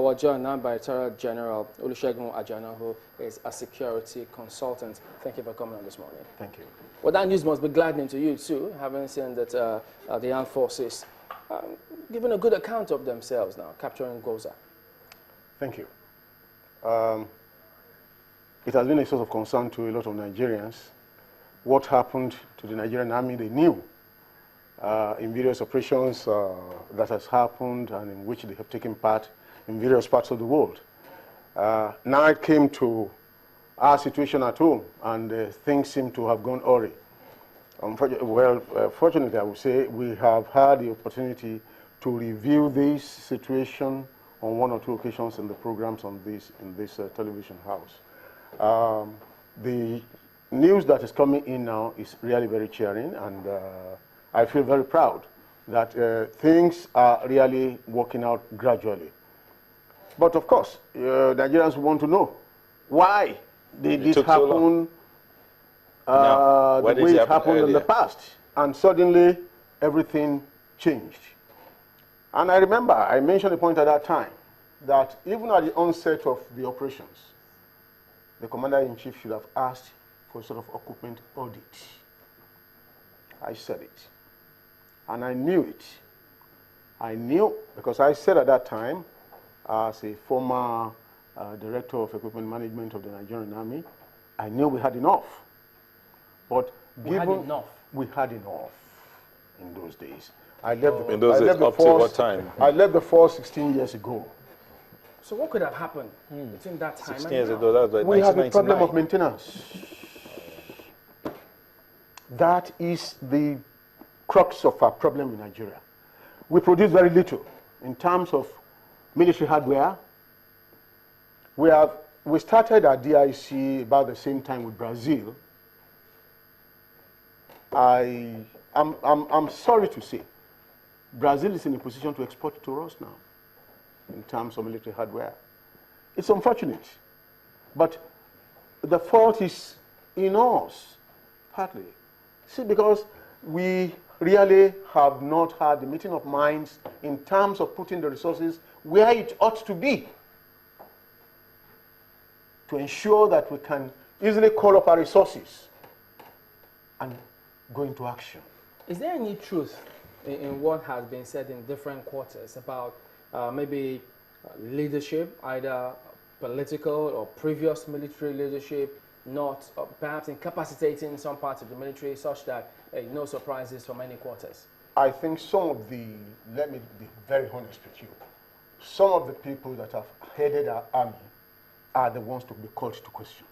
We're joined now by Retired General Olusegun Ajana, who is a security consultant. Thank you for coming on this morning. Thank you. Well, that news must be gladdening to you too, having seen that the armed forces giving a good account of themselves now, capturing Goza. Thank you. It has been a source of concern to a lot of Nigerians. What happened to the Nigerian army, they knew in various operations that has happened and in which they have taken part in various parts of the world. Now it came to our situation at home, and things seem to have gone awry. Fortunately, I would say we have had the opportunity to review this situation on one or two occasions in the programs in this television house. The news that is coming in now is really very cheering, and I feel very proud that things are really working out gradually. But of course, Nigerians want to know why did this happen the way it happened in the past, and suddenly everything changed. And I remember I mentioned a point at that time that even at the onset of the operations, the Commander-in-Chief should have asked for a sort of equipment audit. I said it. And I knew it. I knew, because I said at that time, as a former Director of Equipment Management of the Nigerian Army, I knew we had enough. But we had enough in those days. I left in those days, up to what time? I left the force 16 years ago. So what could have happened between that time 16 and years now? ago, that was like we have a problem 1999. of maintenance. That is the crux of our problem in Nigeria. We produce very little in terms of military hardware. We started our DIC about the same time with Brazil. I'm sorry to say, Brazil is in a position to export to us now in terms of military hardware. It's unfortunate, but the fault is in us, partly. See, because we really have not had the meeting of minds in terms of putting the resources where it ought to be to ensure that we can easily call up our resources and go into action. Is there any truth in what has been said in different quarters about maybe leadership, either political or previous military leadership, not perhaps incapacitating some parts of the military such that no surprises from any quarters? I think some of let me be very honest with you, some of the people that have headed our army are the ones to be called to question.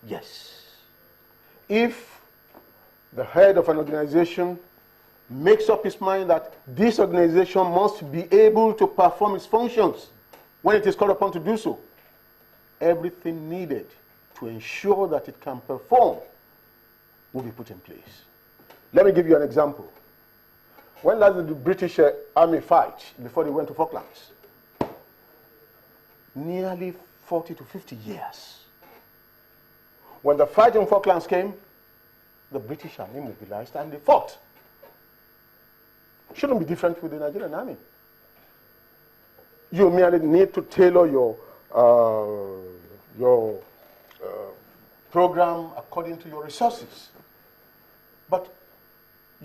Yes. If the head of an organization makes up his mind that this organization must be able to perform its functions when it is called upon to do so, everything needed to ensure that it can perform will be put in place. Let me give you an example. When last did the British Army fight before they went to Falklands? Nearly 40 to 50 years. When the fight in Falklands came, the British Army mobilized and they fought. Shouldn't be different with the Nigerian Army. You merely need to tailor your program according to your resources. But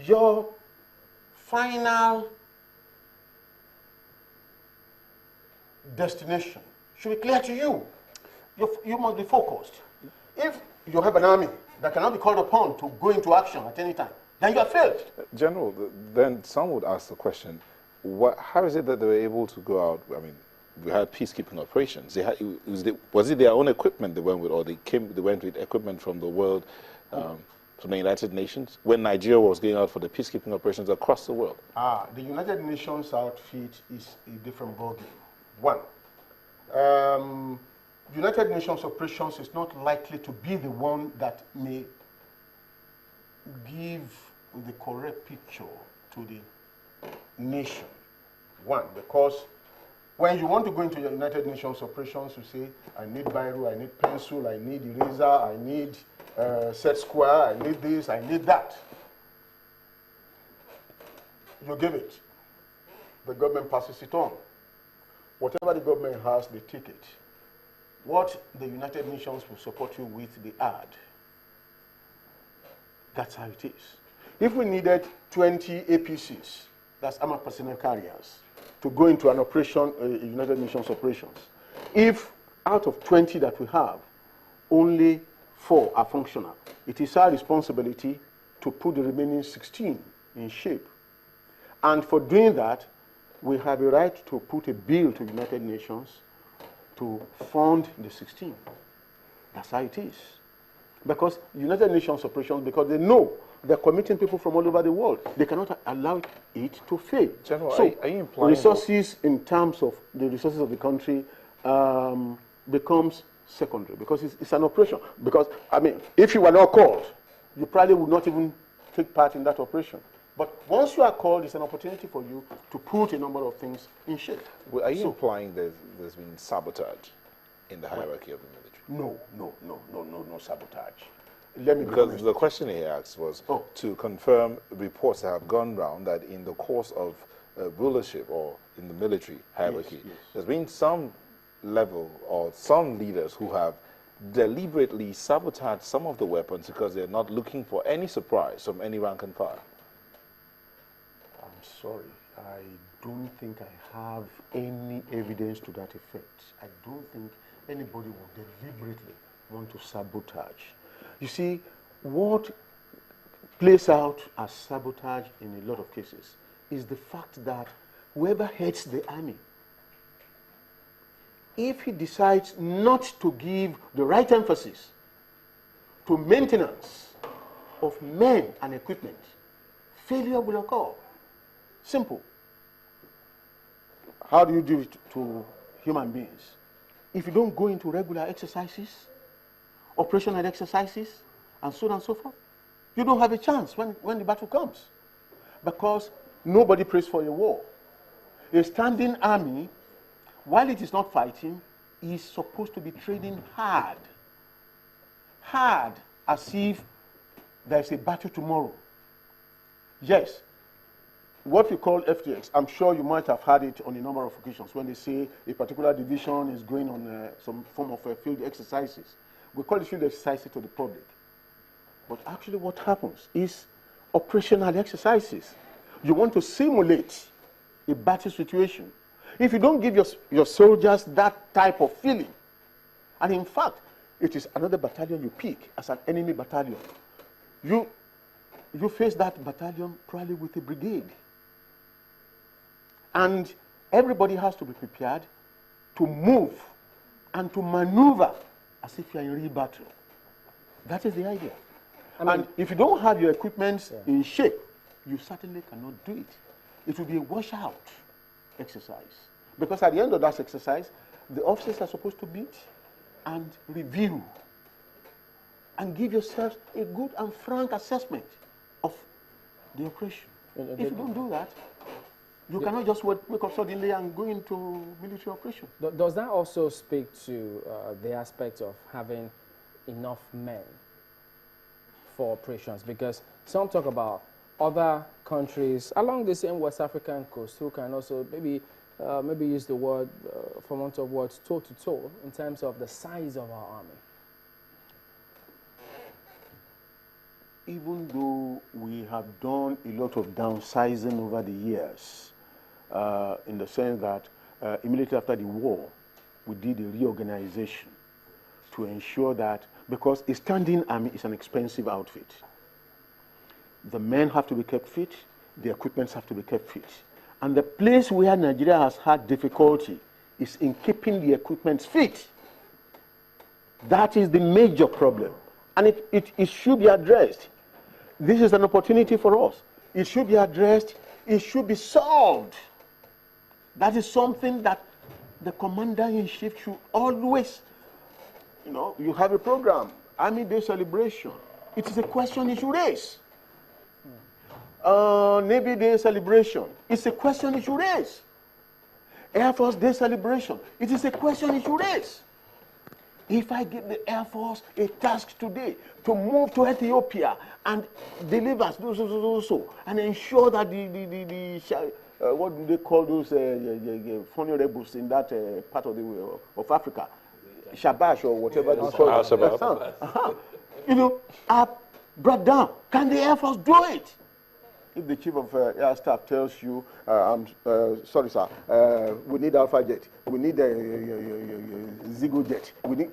your final destination should be clear to you. You must be focused. If you have an army that cannot be called upon to go into action at any time, then you have failed. General, then some would ask the question, how is it that they were able to go out? I mean, we had peacekeeping operations. Was it their own equipment they went with, or they went with equipment from the world, from the United Nations, when Nigeria was going out for the peacekeeping operations across the world? The United Nations outfit is a different ballgame. One, United Nations operations is not likely to be the one that may give the correct picture to the nation. One, because when you want to go into your United Nations operations, you say, I need biro, I need pencil, I need eraser, I need set square, I need this, I need that. You give it. The government passes it on. whatever the government has, they take it. What the United Nations will support you with, they add. That's how it is. If we needed 20 APCs, that's armored personnel carriers, to go into an operation, United Nations operations, if out of 20 that we have, only 4 are functional, it is our responsibility to put the remaining 16 in shape. And for doing that, we have a right to put a bill to the United Nations to fund the 16. That's how it is. Because United Nations operations, because they know they're committing people from all over the world, they cannot allow it to fail. General, so are you implying resources in terms of the resources of the country becomes secondary because it's an operation. Because, I mean, if you were not called, you probably would not even take part in that operation. But once you are called, it's an opportunity for you to put a number of things in shape. Well, are you implying there's been sabotage in the hierarchy of the military? No sabotage. Let me Because the question he asked was to confirm reports that have gone round that in the course of rulership or in the military hierarchy, yes. there's been some level or some leaders who have deliberately sabotaged some of the weapons because they're not looking for any surprise from any rank and file. I'm sorry, I don't think I have any evidence to that effect. I don't think anybody would deliberately want to sabotage. You see, what plays out as sabotage in a lot of cases is the fact that whoever heads the army, if he decides not to give the right emphasis to maintenance of men and equipment, failure will occur. Simple. How do you do it to human beings? If you don't go into regular exercises, operational exercises, and so on and so forth, you don't have a chance when the battle comes. Because nobody prays for a war. A standing army, while it is not fighting, is supposed to be training hard. Hard, as if there is a battle tomorrow. Yes, what we call FTX, I'm sure you might have heard it on a number of occasions when they say a particular division is going on some form of field exercises. We call it field exercises to the public. But actually what happens is operational exercises. You want to simulate a battle situation. If you don't give your soldiers that type of feeling, and in fact, it is another battalion you pick as an enemy battalion, you face that battalion probably with a brigade. And everybody has to be prepared to move and to maneuver as if you are in real battle. That is the idea. And if you don't have your equipment in shape, you certainly cannot do it. It will be a washout exercise. Because at the end of that exercise, the officers are supposed to meet and review and give yourself a good and frank assessment of the operation. If you don't do that, you cannot just wake up suddenly and go into military operation. Does that also speak to the aspect of having enough men for operations? Because some talk about other countries along the same West African coast who can also maybe use the word, for want of words, toe-to-toe in terms of the size of our army. Even though we have done a lot of downsizing over the years, in the sense that immediately after the war, we did a reorganization to ensure that, because a standing army is an expensive outfit. The men have to be kept fit, the equipments have to be kept fit. And the place where Nigeria has had difficulty is in keeping the equipment fit. That is the major problem. And it should be addressed. This is an opportunity for us. It should be addressed. It should be solved. That is something that the commander-in-chief should always, you have a program, Army Day celebration. It is a question he should raise. Navy Day celebration. It's a question he should raise. Air Force Day celebration. It is a question he should raise. If I give the Air Force a task today to move to Ethiopia and deliver so, and ensure that the what do they call those funny rebels in that part of Africa? Shabash or whatever they call it. You know, are brought down. Can the Air Force do it? If the chief of air staff tells you, I'm sorry, sir, we need Alpha Jet, we need a Zigo Jet, we need...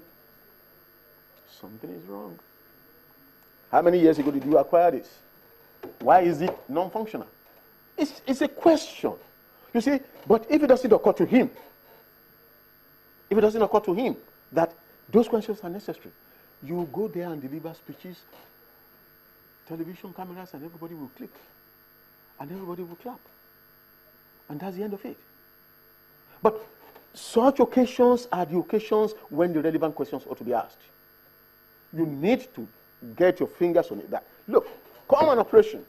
Something is wrong. How many years ago did you acquire this? Why is it non-functional? It's a question. You see, but if it doesn't occur to him, that those questions are necessary, you go there and deliver speeches, television cameras, and everybody will click. And everybody will clap. And that's the end of it. But such occasions are the occasions when the relevant questions ought to be asked. You need to get your fingers on it. That, look, common operation,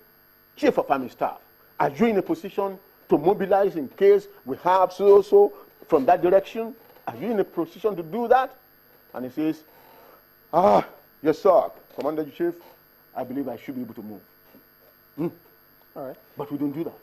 chief of army staff, are you in a position to mobilize in case we have so from that direction? Are you in a position to do that? And he says, yes, sir, Commander-in-Chief, I believe I should be able to move. All right. But we don't do that.